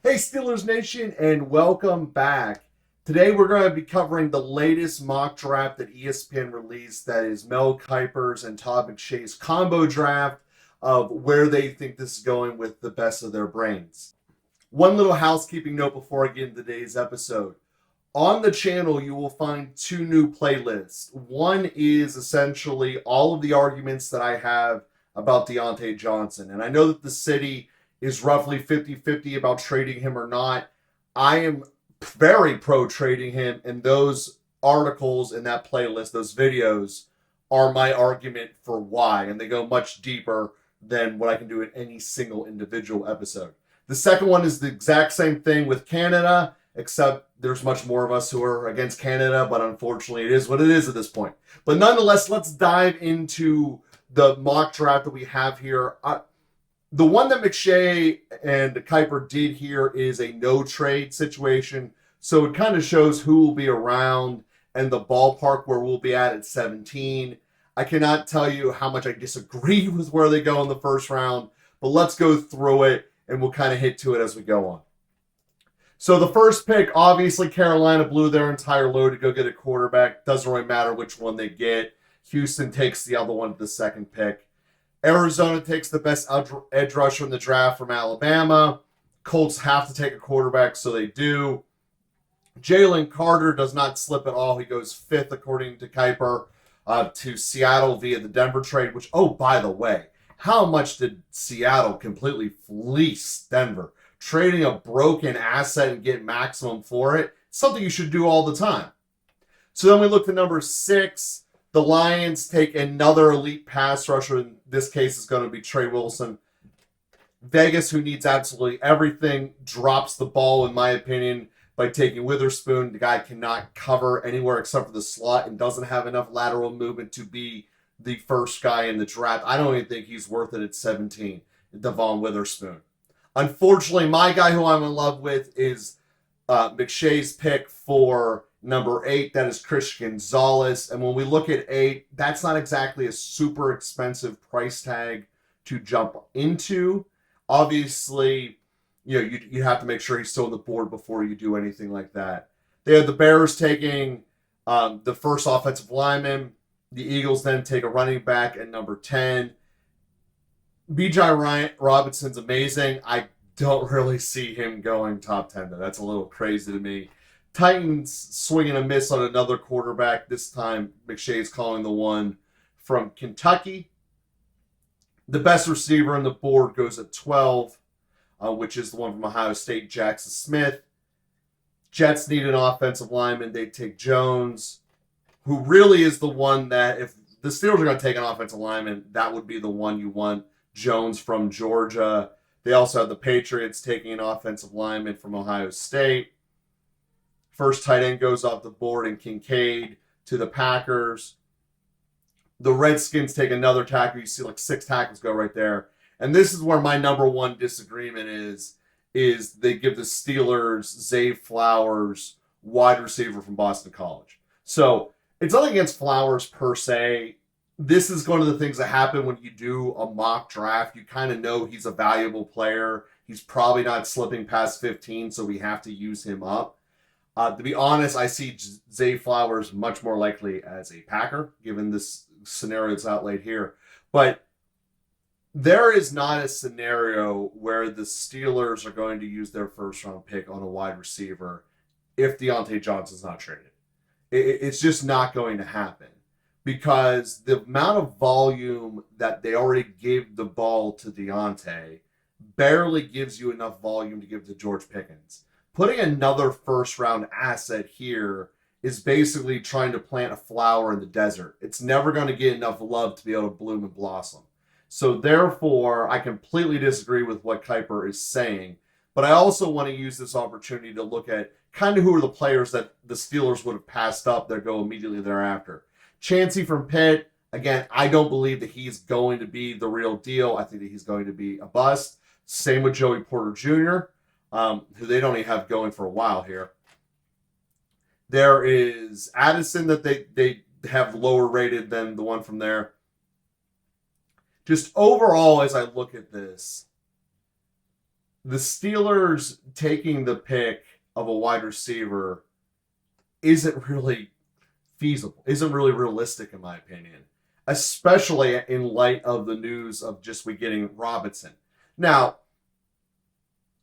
Hey Steelers Nation, and welcome back. Today we're going to be covering the latest mock draft that ESPN released, that is Mel Kiper's and Todd McShay's combo draft of where they think this is going with the best of their brains. One little housekeeping note before I get into today's episode. On the channel, you will find two new playlists. One is essentially all of the arguments that I have about Diontae Johnson. And I know that the city is roughly 50-50 about trading him or not. I am very pro trading him, and those articles in that playlist, those videos, are my argument for why, and they go much deeper than what I can do in any single individual episode. The second one is the exact same thing with Canada, except there's much more of us who are against Canada, but unfortunately it is what it is at this point. But nonetheless, let's dive into the mock draft that we have here. The one that McShay and Kiper did here is a no-trade situation, so it kind of shows who will be around and the ballpark where we'll be at 17. I cannot tell you how much I disagree with where they go in the first round, but let's go through it, and we'll kind of hit to it as we go on. So the first pick, obviously Carolina blew their entire load to go get a quarterback. Doesn't really matter which one they get. Houston takes the other one at the second pick. Arizona takes the best edge rusher in the draft from Alabama. Colts have to take a quarterback, so they do. Jalen Carter does not slip at all. He goes fifth, according to Kiper, to Seattle via the Denver trade, which, oh, by the way, how much did Seattle completely fleece Denver? Trading a broken asset and get maximum for it, something you should do all the time. So then we look at number 6. The Lions take another elite pass rusher. In this case, is going to be Trey Wilson. Vegas, who needs absolutely everything, drops the ball, in my opinion, by taking Witherspoon. The guy cannot cover anywhere except for the slot and doesn't have enough lateral movement to be the first guy in the draft. I don't even think he's worth it at 17, Devon Witherspoon. Unfortunately, my guy who I'm in love with is McShay's pick for number 8, that is Christian Gonzalez. And when we look at 8, that's not exactly a super expensive price tag to jump into. Obviously, you have to make sure he's still on the board before you do anything like that. They have the Bears taking the first offensive lineman. The Eagles then take a running back at number 10. B.J. Robinson's amazing. I don't really see him going top 10, though. That's a little crazy to me. Titans swinging a miss on another quarterback. This time, McShay's calling the one from Kentucky. The best receiver on the board goes at 12, which is the one from Ohio State, Jackson Smith. Jets need an offensive lineman. They take Jones, who really is the one that, if the Steelers are going to take an offensive lineman, that would be the one you want. Jones from Georgia. They also have the Patriots taking an offensive lineman from Ohio State. First tight end goes off the board in Kincaid to the Packers. The Redskins take another tackle. You see like 6 tackles go right there. And this is where my number one disagreement is they give the Steelers Zay Flowers, wide receiver from Boston College. So it's nothing against Flowers per se. This is one of the things that happen when you do a mock draft. You kind of know he's a valuable player. He's probably not slipping past 15, so we have to use him up. To be honest, I see Zay Flowers much more likely as a Packer, given this scenario that's outlaid here. But there is not a scenario where the Steelers are going to use their first-round pick on a wide receiver if Diontae Johnson's not traded. It's just not going to happen, because the amount of volume that they already gave the ball to Diontae barely gives you enough volume to give to George Pickens. Putting another first-round asset here is basically trying to plant a flower in the desert. It's never going to get enough love to be able to bloom and blossom. So therefore, I completely disagree with what Kiper is saying, but I also want to use this opportunity to look at kind of who are the players that the Steelers would have passed up that go immediately thereafter. Chancey from Pitt, again, I don't believe that he's going to be the real deal. I think that he's going to be a bust. Same with Joey Porter Jr., who they don't even have going for a while here. There is Addison that they have lower rated than the one from there. Just overall, as I look at this, the Steelers taking the pick of a wide receiver isn't really feasible, isn't really realistic in my opinion, especially in light of the news of just we getting Robinson. Now,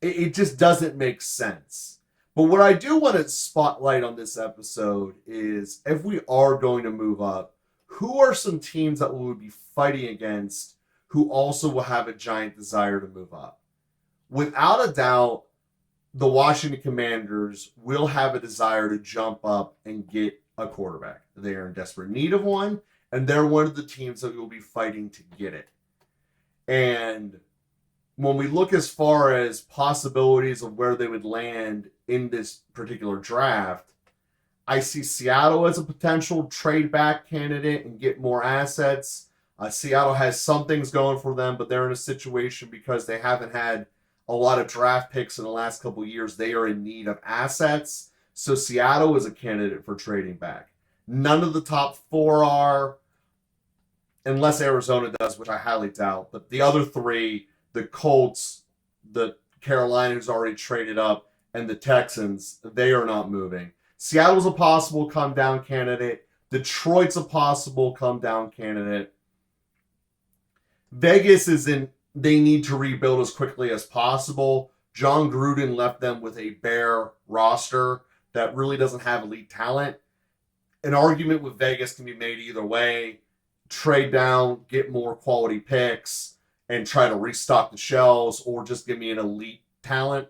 it just doesn't make sense. But what I do want to spotlight on this episode is if we are going to move up, who are some teams that we would be fighting against who also will have a giant desire to move up? Without a doubt, the Washington Commanders will have a desire to jump up and get a quarterback. They are in desperate need of one, and they're one of the teams that will be fighting to get it. And when we look as far as possibilities of where they would land in this particular draft, I see Seattle as a potential trade back candidate and get more assets. Seattle has some things going for them, but they're in a situation because they haven't had a lot of draft picks in the last couple of years. They are in need of assets. So Seattle is a candidate for trading back. None of the top four are, unless Arizona does, which I highly doubt. But the other three, the Colts, the Carolina who's already traded up, and the Texans, they are not moving. Seattle's a possible come-down candidate. Detroit's a possible come-down candidate. Vegas is in, they need to rebuild as quickly as possible. John Gruden left them with a bare roster that really doesn't have elite talent. An argument with Vegas can be made either way. Trade down, get more quality picks, and try to restock the shelves, or just give me an elite talent.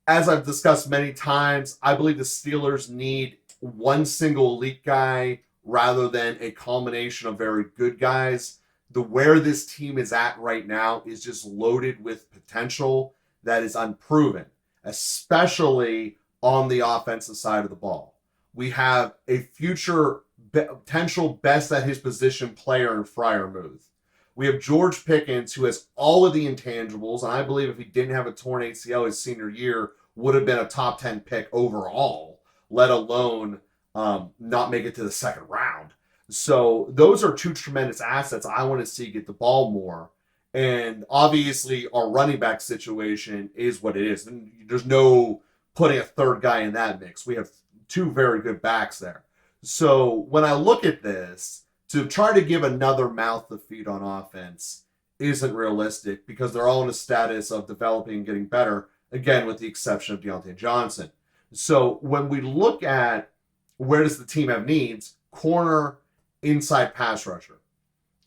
As I've discussed many times, I believe the Steelers need one single elite guy rather than a combination of very good guys. Where this team is at right now is just loaded with potential that is unproven, especially on the offensive side of the ball. We have a future potential best at his position player in Freiermuth. We have George Pickens, who has all of the intangibles, and I believe if he didn't have a torn ACL his senior year, would have been a top 10 pick overall, let alone not make it to the second round. So those are two tremendous assets I want to see get the ball more. And obviously our running back situation is what it is. And there's no putting a third guy in that mix. We have two very good backs there. So when I look at this, to try to give another mouth to feed on offense isn't realistic because they're all in a status of developing and getting better, again, with the exception of Deontay Johnson. So when we look at where does the team have needs, corner, inside pass rusher.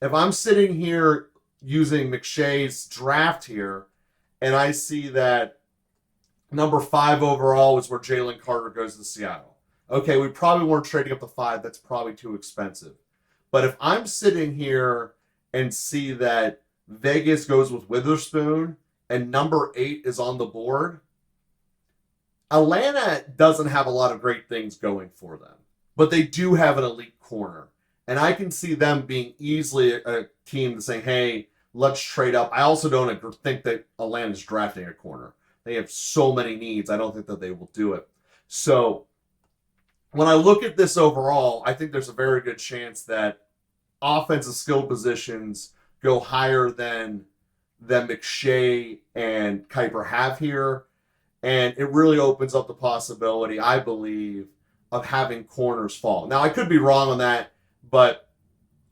If I'm sitting here using McShay's draft here, and I see that number 5 overall is where Jalen Carter goes to Seattle. Okay, we probably weren't trading up to 5. That's probably too expensive. But if I'm sitting here and see that Vegas goes with Witherspoon and number 8 is on the board, Atlanta doesn't have a lot of great things going for them. But they do have an elite corner. And I can see them being easily a team to say, hey, let's trade up. I also don't think that Atlanta's drafting a corner. They have so many needs. I don't think that they will do it. So when I look at this overall, I think there's a very good chance that offensive skill positions go higher than McShay and Kiper have here. And it really opens up the possibility, I believe, of having corners fall. Now, I could be wrong on that, but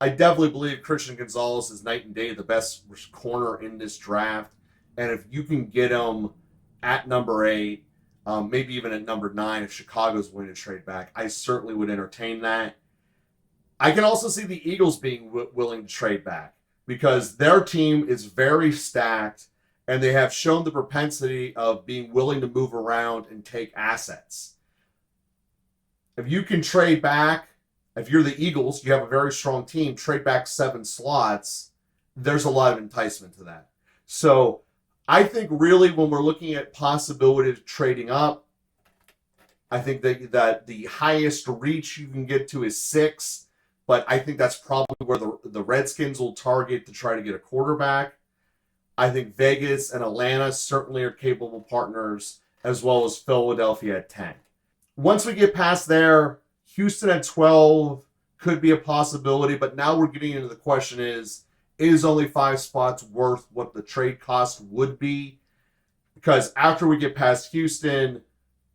I definitely believe Christian Gonzalez is night and day the best corner in this draft. And if you can get him at number 8, maybe even at number 9, if Chicago's willing to trade back, I certainly would entertain that. I can also see the Eagles being willing to trade back because their team is very stacked and they have shown the propensity of being willing to move around and take assets. If you can trade back, if you're the Eagles, you have a very strong team, trade back 7 slots, there's a lot of enticement to that. So I think really when we're looking at possibility of trading up, I think that the highest reach you can get to is 6, but I think that's probably where the Redskins will target to try to get a quarterback. I think Vegas and Atlanta certainly are capable partners, as well as Philadelphia at 10. Once we get past there, Houston at 12 could be a possibility, but now we're getting into the question is only 5 spots worth what the trade cost would be? because after we get past Houston,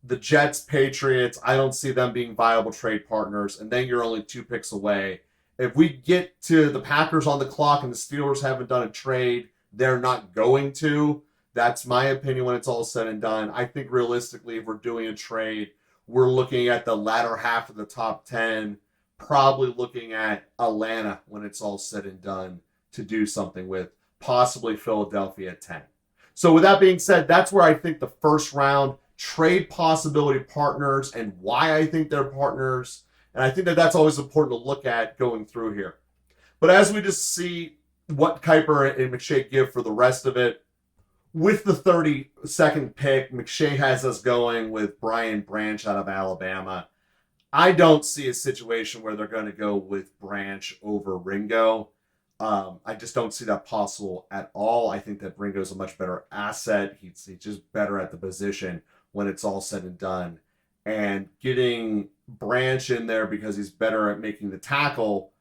the Jets, Patriots, I don't see them being viable trade partners, and then you're only 2 picks away. If we get to the Packers on the clock and the Steelers haven't done a trade, they're not going to. That's my opinion when it's all said and done. I think realistically, if we're doing a trade, we're looking at the latter half of the top 10, probably looking at Atlanta when it's all said and done to do something with, possibly Philadelphia at 10. So with that being said, that's where I think the first round trade possibility partners and why I think they're partners. And I think that that's always important to look at going through here. But as we just see what Kiper and McShay give for the rest of it, with the 32nd pick, McShay has us going with Brian Branch out of Alabama. I don't see a situation where they're going to go with Branch over Ringo. I just don't see that possible at all. I think that Ringo's a much better asset. He's just better at the position when it's all said and done. And getting Branch in there because he's better at making the tackle,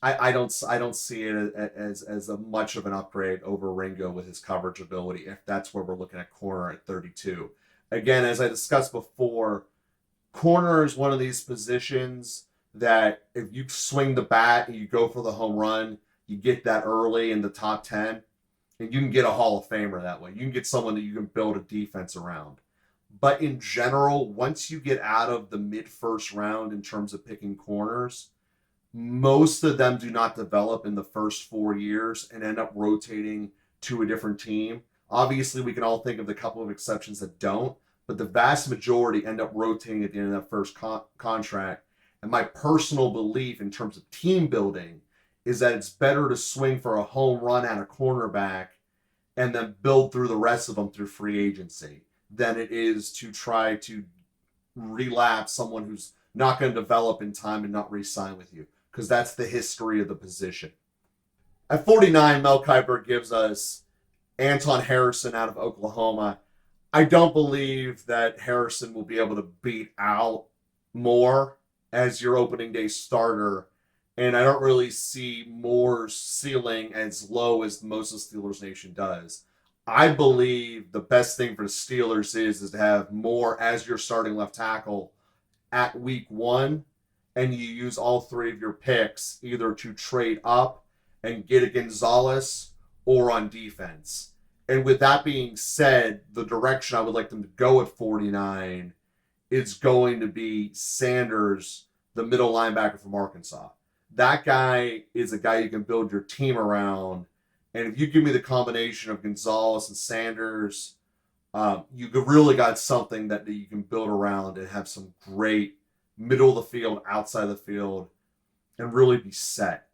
I don't see it as a much of an upgrade over Ringo with his coverage ability, if that's where we're looking at corner at 32. Again, as I discussed before, corner is one of these positions that if you swing the bat and you go for the home run, you get that early in the top 10, and you can get a Hall of Famer that way. You can get someone that you can build a defense around. But in general, once you get out of the mid-first round in terms of picking corners, most of them do not develop in the first 4 years and end up rotating to a different team. Obviously, we can all think of the couple of exceptions that don't, but the vast majority end up rotating at the end of that first contract. And my personal belief in terms of team building is that it's better to swing for a home run at a cornerback and then build through the rest of them through free agency than it is to try to relapse someone who's not going to develop in time and not re-sign with you, because that's the history of the position. At 49, Mel Kiper gives us Anton Harrison out of Oklahoma. I don't believe that Harrison will be able to beat out Moore as your opening day starter, and I don't really see Moore's ceiling as low as most of Steelers Nation does. I believe the best thing for the Steelers is to have Moore as your starting left tackle at week 1, and you use all 3 of your picks either to trade up and get a Gonzalez or on defense. And with that being said, the direction I would like them to go at 49 is going to be Sanders, the middle linebacker from Arkansas. That guy is a guy you can build your team around. And if you give me the combination of Gonzalez and Sanders, you really got something that you can build around and have some great middle of the field, outside of the field, and really be set.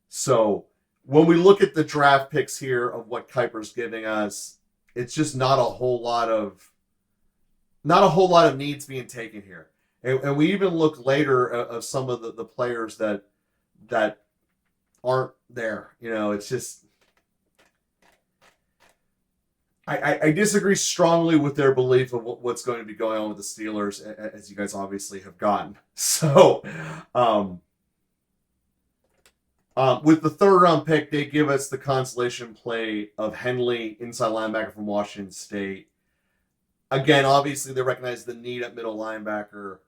So when we look at the draft picks here of what Kiper's giving us, it's just not a whole lot of needs being taken here. And we even look later of some of the players that aren't there. You know, it's just I disagree strongly with their belief of what's going to be going on with the Steelers, as you guys obviously have gotten. So, with the 3rd round pick, they give us the consolation play of Henley, inside linebacker from Washington State. Again, obviously they recognize the need at middle linebacker.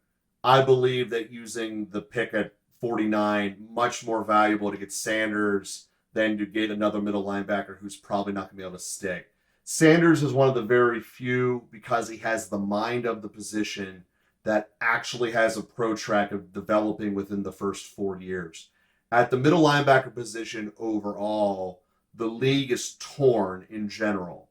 I believe that using the pick at 49, much more valuable to get Sanders than to get another middle linebacker who's probably not going to be able to stick. Sanders is one of the very few, because he has the mind of the position, that actually has a pro track of developing within the first 4 years. At the middle linebacker position overall, the league is torn in general.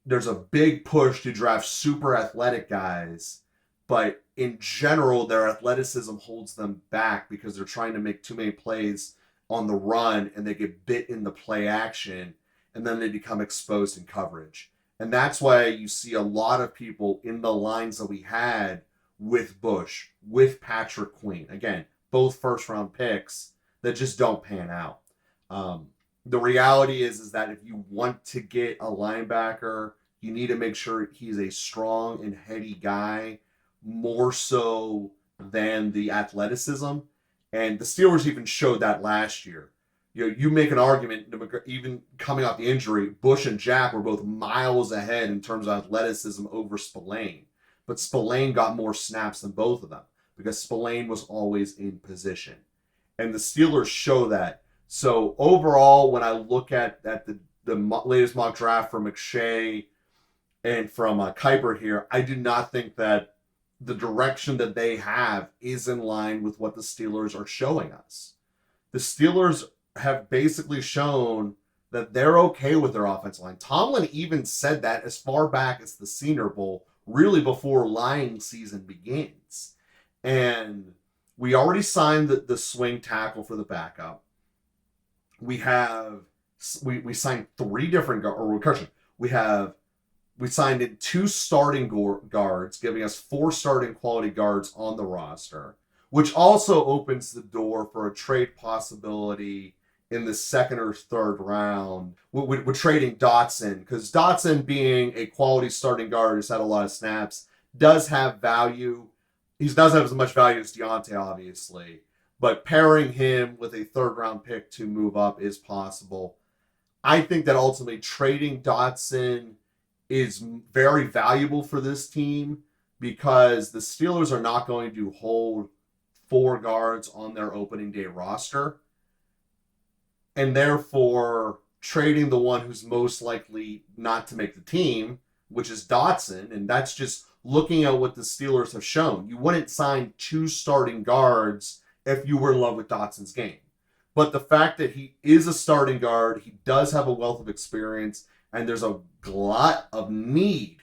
There's a big push to draft super athletic guys, but in general, their athleticism holds them back because they're trying to make too many plays on the run and they get bit in the play action, and then they become exposed in coverage. And that's why you see a lot of people in the lines that we had with Bush, with Patrick Queen, again, both first-round picks that just don't pan out. The reality is that if you want to get a linebacker, you need to make sure he's a strong and heady guy, more so than the athleticism. And the Steelers even showed that last year. You make an argument, even coming off the injury, Bush and Jack were both miles ahead in terms of athleticism over Spillane. But Spillane got more snaps than both of them because Spillane was always in position. And the Steelers show that. So overall, when I look at the latest mock draft from McShay and from Kiper here, I do not think that the direction that they have is in line with what the Steelers are showing us. The Steelers have basically shown that they're okay with their offensive line. Tomlin even said that as far back as the Senior Bowl, really before lying season begins. And we already signed the swing tackle for the backup. We signed three different we signed in two starting guards, giving us four starting quality guards on the roster, which also opens the door for a trade possibility in the second or third round. We're trading Dotson, because Dotson, being a quality starting guard who's had a lot of snaps, does have value. He doesn't have as much value as Deontay, obviously, but pairing him with a third-round pick to move up is possible. I think that ultimately trading Dotson is very valuable for this team because the Steelers are not going to hold four guards on their opening day roster. And therefore, trading the one who's most likely not to make the team, which is Dotson, and that's just looking at what the Steelers have shown. You wouldn't sign two starting guards if you were in love with Dotson's game. But the fact that he is a starting guard, he does have a wealth of experience, and there's a lot of need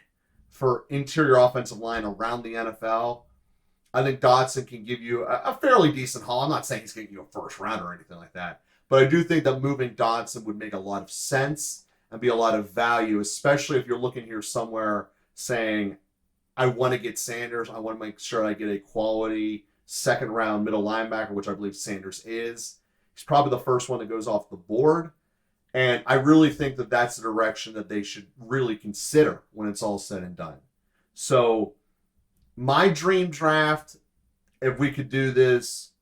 for interior offensive line around the NFL, I think Dotson can give you a fairly decent haul. I'm not saying he's getting you a first round or anything like that, but I do think that moving Dotson would make a lot of sense and be a lot of value, especially if you're looking here somewhere saying, I want to get Sanders. I want to make sure I get a quality second round middle linebacker, which I believe Sanders is. He's probably the first one that goes off the board. And I really think that that's the direction that they should really consider when it's all said and done. So my dream draft, if we could do this,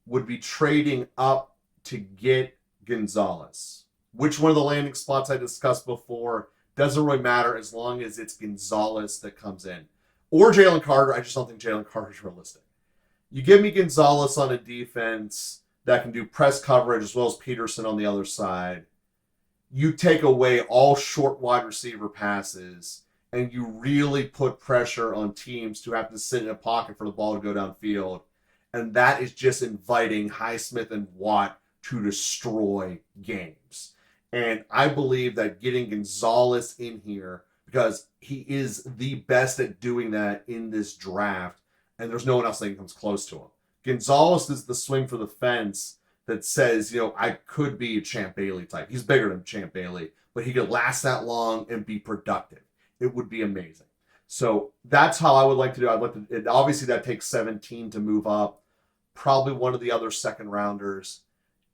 would be trading up to get Gonzalez. Which one of the landing spots I discussed before doesn't really matter as long as it's Gonzalez that comes in. Or Jalen Carter. I just don't think Jalen Carter is realistic. You give me Gonzalez on a defense that can do press coverage as well as Peterson on the other side. You take away all short wide receiver passes, and you really put pressure on teams to have to sit in a pocket for the ball to go downfield. And that is just inviting Highsmith and Watt to destroy games. And I believe that getting Gonzalez in here, because he is the best at doing that in this draft, and there's no one else that comes close to him. Gonzalez is the swing for the fence that says, I could be a Champ Bailey type. He's bigger than Champ Bailey, but he could last that long and be productive. It would be amazing. So that's how I would like to do it. Obviously, that takes 17 to move up. Probably one of the other second rounders.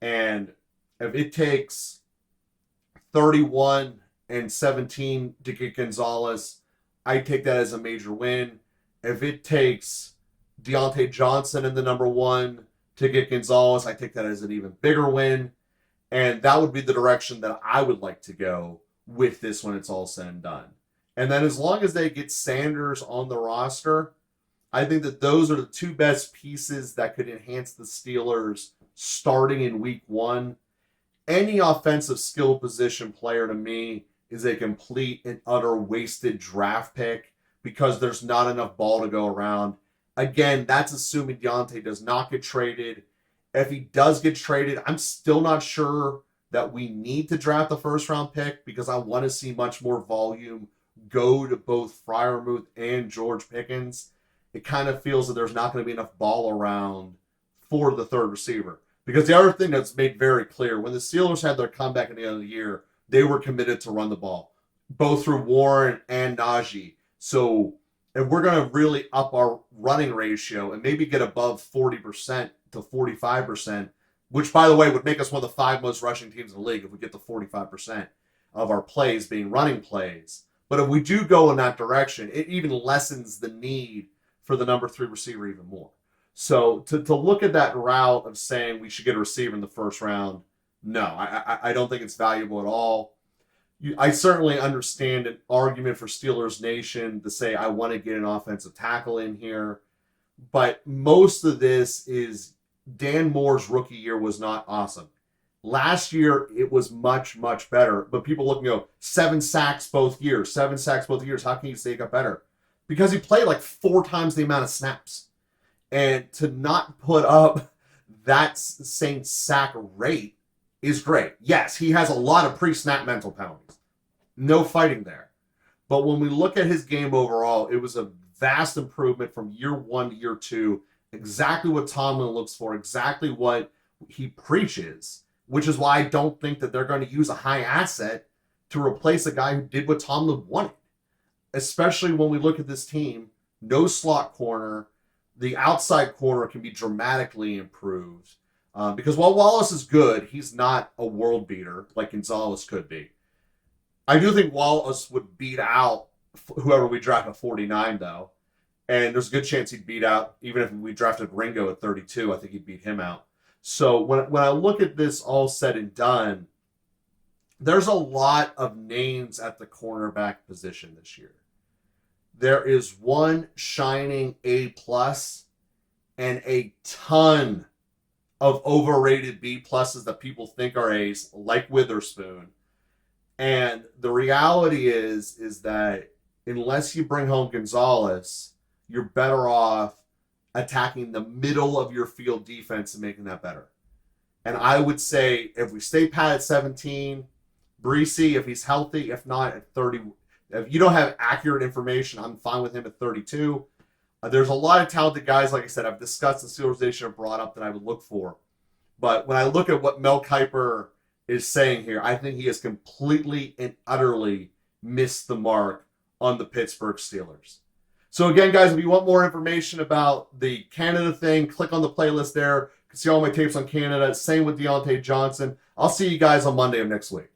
And if it takes 31 and 17 to get Gonzalez, I take that as a major win. If it takes Deontay Johnson in the number one to get Gonzalez, I take that as an even bigger win. And that would be the direction that I would like to go with this when it's all said and done. And then as long as they get Sanders on the roster, I think that those are the two best pieces that could enhance the Steelers starting in week one. Any offensive skill position player to me is a complete and utter wasted draft pick because there's not enough ball to go around. Again, that's assuming Deontay does not get traded. If he does get traded, I'm still not sure that we need to draft the first round pick because I want to see much more volume go to both Freiermuth and George Pickens. It kind of feels that there's not going to be enough ball around for the third receiver. Because the other thing that's made very clear, when the Steelers had their comeback at the end of the year, they were committed to run the ball, both through Warren and Najee. So if we're going to really up our running ratio and maybe get above 40% to 45%, which, by the way, would make us one of the 5 most rushing teams in the league if we get to 45% of our plays being running plays. But if we do go in that direction, it even lessens the need for the number 3 receiver even more. So to look at that route of saying we should get a receiver in the first round No, I don't think it's valuable at all. I certainly understand an argument for Steelers Nation to say, I want to get an offensive tackle in here. But most of this is Dan Moore's rookie year was not awesome. Last year, it was much, much better. But people look and go, 7 sacks both years. 7 sacks both years. How can you say it got better? Because he played like 4 times the amount of snaps. And to not put up that same sack rate is great. Yes, he has a lot of pre-snap mental penalties. No fighting there. But when we look at his game overall, it was a vast improvement from year 1 to year 2. Exactly what Tomlin looks for. Exactly what he preaches. Which is why I don't think that they're going to use a high asset to replace a guy who did what Tomlin wanted. Especially when we look at this team. No slot corner. The outside corner can be dramatically improved. Because while Wallace is good, he's not a world beater like Gonzalez could be. I do think Wallace would beat out whoever we draft at 49, though. And there's a good chance he'd beat out, even if we drafted Ringo at 32, I think he'd beat him out. So when I look at this all said and done, there's a lot of names at the cornerback position this year. There is one shining A+ and a ton of overrated B+ that people think are A's, like Witherspoon. And the reality is that unless you bring home Gonzalez, you're better off attacking the middle of your field defense and making that better. And I would say if we stay pat at 17, Breesy, if he's healthy, if not at 30, if you don't have accurate information, I'm fine with him at 32. There's a lot of talented guys, like I said, I've discussed the Steelers Nation have brought up that I would look for. But when I look at what Mel Kiper is saying here, I think he has completely and utterly missed the mark on the Pittsburgh Steelers. So again, guys, if you want more information about the Canada thing, click on the playlist there. You can see all my tapes on Canada. Same with Deontay Johnson. I'll see you guys on Monday of next week.